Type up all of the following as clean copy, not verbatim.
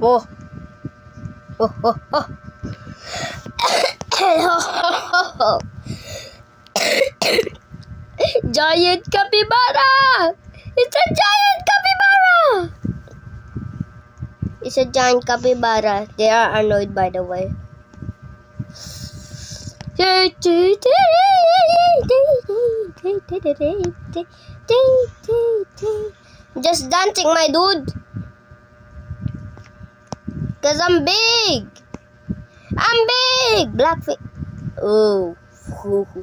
Oh. Oh, oh, oh. Giant capybara! It's a giant capybara! It's a giant capybara. They are annoyed, by the way. Just dancing, my dude. Cause I'm big. I'm big. Blackfish. Oh. Woohoo.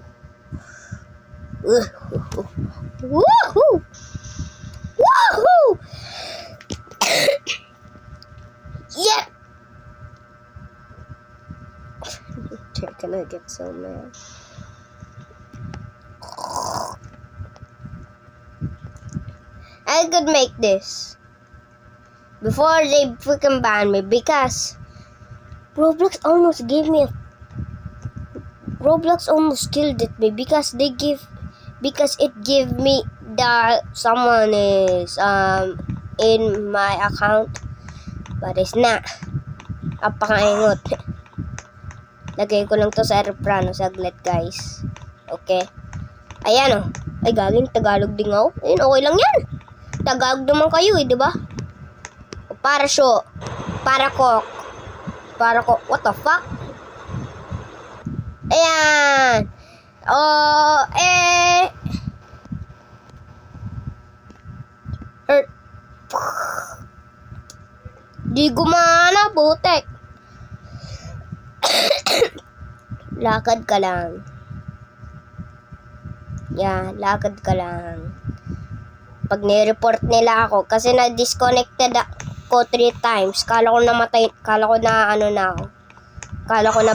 Woohoo. Woohoo. Yeah. They're gonna get so mad. I could make this before they freaking ban me because Roblox almost killed me because it gave me that someone is in my account, but it's not. Apakaingot. Lagay ko lang to sa aeroplano saglit, guys. Okay. Ayan oh. Ay gagawin Tagalog din ako. Ayun, okay lang yan. Tagalog naman kayo eh, di ba? Parachute. Paracock. What the fuck? Ayan. Oh, Di gumana, putek. Lakad ka lang. Yeah, lakad ka lang. Pag ni-report nila ako, kasi na-disconnected ako 3 times. Kala ko namatay, kala ko na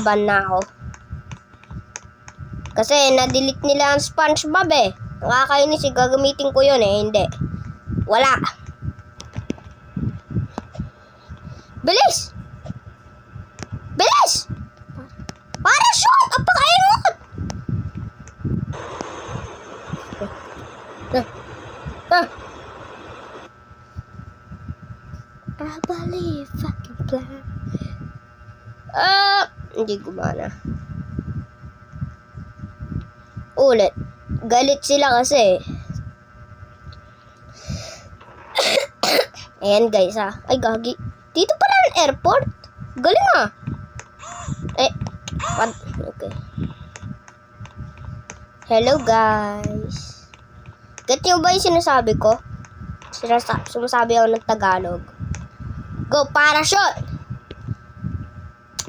ban na ako. Kasi na-delete nila ang SpongeBob eh. Nakakainis eh, gagamitin ko yun eh, hindi. Wala. Bilis! Bilis! Parachute! Apakaingot! I believe fucking plan. Hindi gumana. Ulit. Galit sila kasi. Ayan guys ha. Ay gagi. Dito pala ang airport. Galing ah. Okay. Hello guys. Get nyo ba yung sinasabi ko? Sumasabi ako ng Tagalog. Go, parachute!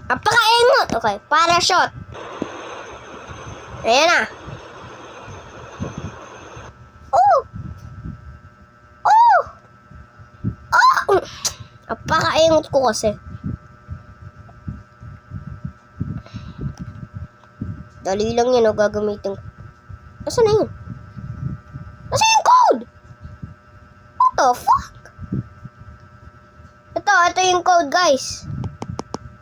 Apakaingot! Okay, parachute. Ayan na. Oh! Apakaingot ko kasi. Dali lang yun, gagamitin ko. Nasaan na yun? Nasaan yung code? What the fuck? Ito yung code, guys.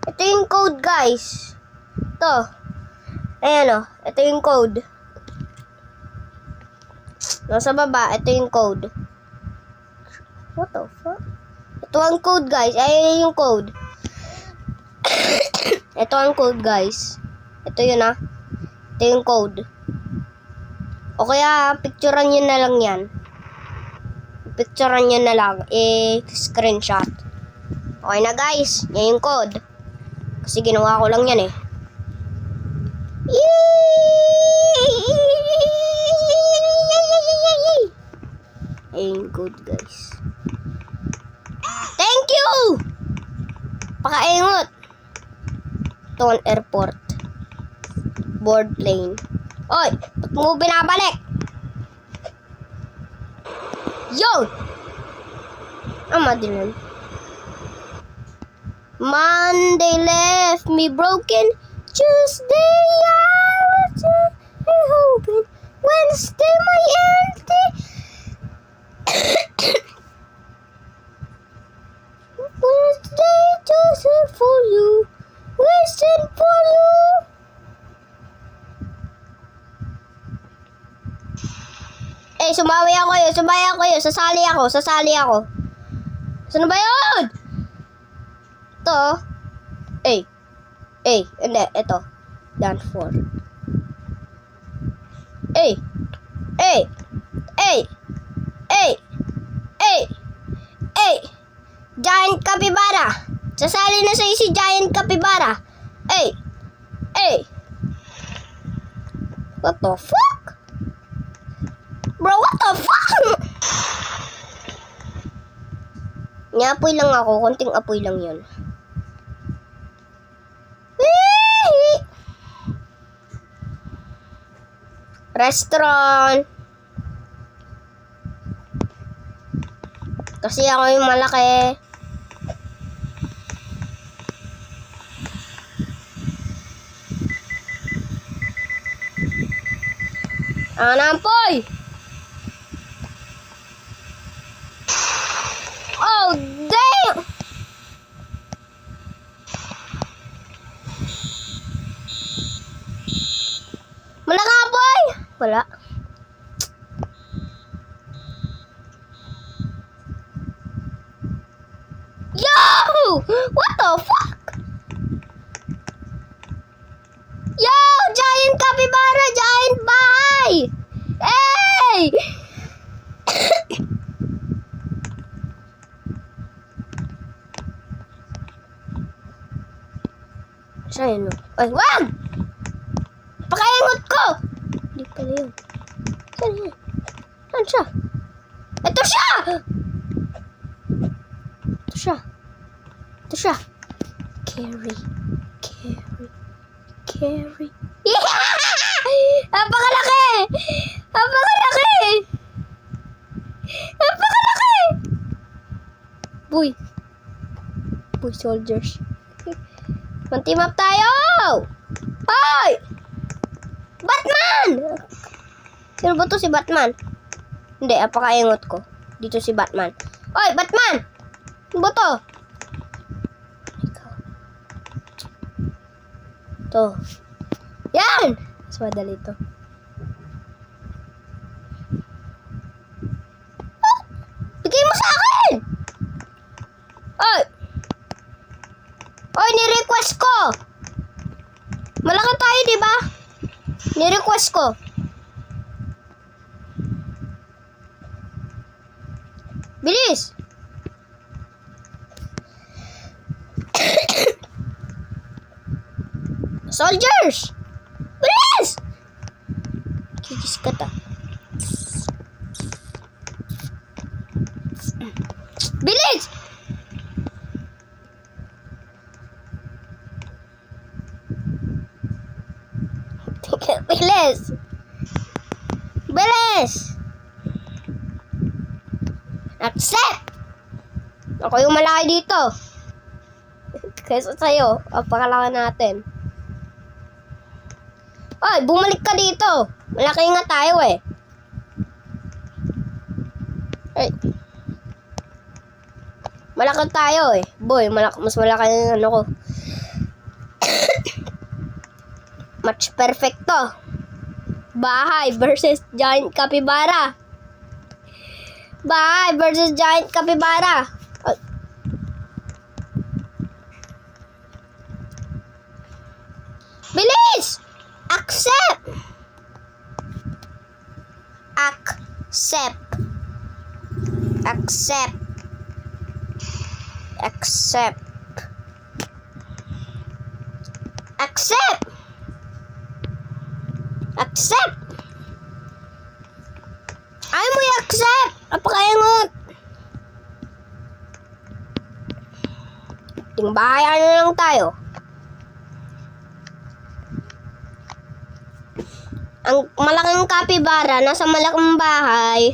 Ito yung code, guys. Ito. Ayan o. Ito yung code. Nasa baba, ito yung code. What the fuck? Ito ang code, guys. Ayan yung code. Ito ang code, guys. Ito yun ah. Ito yung code. O kaya, picturean nyo na lang yan. Picturean nyo na lang. Screenshot. Okay na guys. Yan yung code. Kasi ginawa ko lang yan eh. Ayan yung code guys. Thank you! Pakaingot. Ito ang airport. Board plane. Oy! Ba't mo binabalik? Yo! Madilim. Monday left me broken. Tuesday I was hoping. Wednesday my empty. Wednesday just for you. Waiting for you. Sumawi ako yun. Sasali ako. Saan ba yun? to. Hindi, ito. Dan 4. Ay! Giant capybara! Sasali na sa'yo si Giant capybara! Ay! What the fuck? Bro, what the fuck? Apoy lang ako. Konting apoy lang yun. Restaurant. Kasi ako yung malaki. Apoy! Oh, damn! Malaki apoy! Wala. Yo! What the fuck? Yo! Giant capybara! Giant bahay! Hey! Saan yun? Ay, wag! Pakaingot ko! Hindi pala yun. Saan yun? Saan siya? Ito siya! Ito siya. Carry. Yeah! Napakalaki! Boy, soldiers. Mag-team up tayo! Hoy! Batman! Sino ba to si Batman? Hindi, apakaingot ko. Dito si Batman. Hoy, Batman! Sino ba to? To. Yan! Mas madali to. Bigay mo sa akin! Oy, ni-request ko! Malaki tayo, di ba? Ni-request ko. Bilis! Soldiers! Bilis! Kikis ka ta. Bilis! Bilis! Accept! Ako yung malaki dito. Kaysa sa'yo, apakalaki natin. Oy, bumalik ka dito. Malaki nga tayo eh. Ay. Malaki tayo eh. Boy, mas malaki yung ano ko. Match perfecto. Bahay versus giant capybara. Bahay versus giant capybara. Ay. Bilis! Accept! Accept! Ayaw mo i-accept! Napakaingot! Tingbahayan na lang tayo. Ang malaking capybara nasa malaking bahay.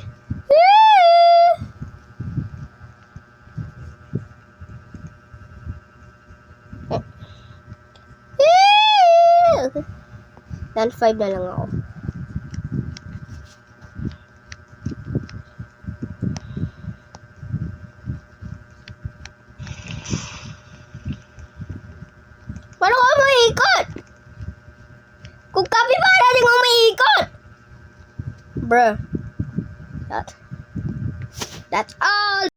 Dan 5 na lang ako. Paano ka maiikot? Kung capybara, di mo maiikot. Bruh. That's all.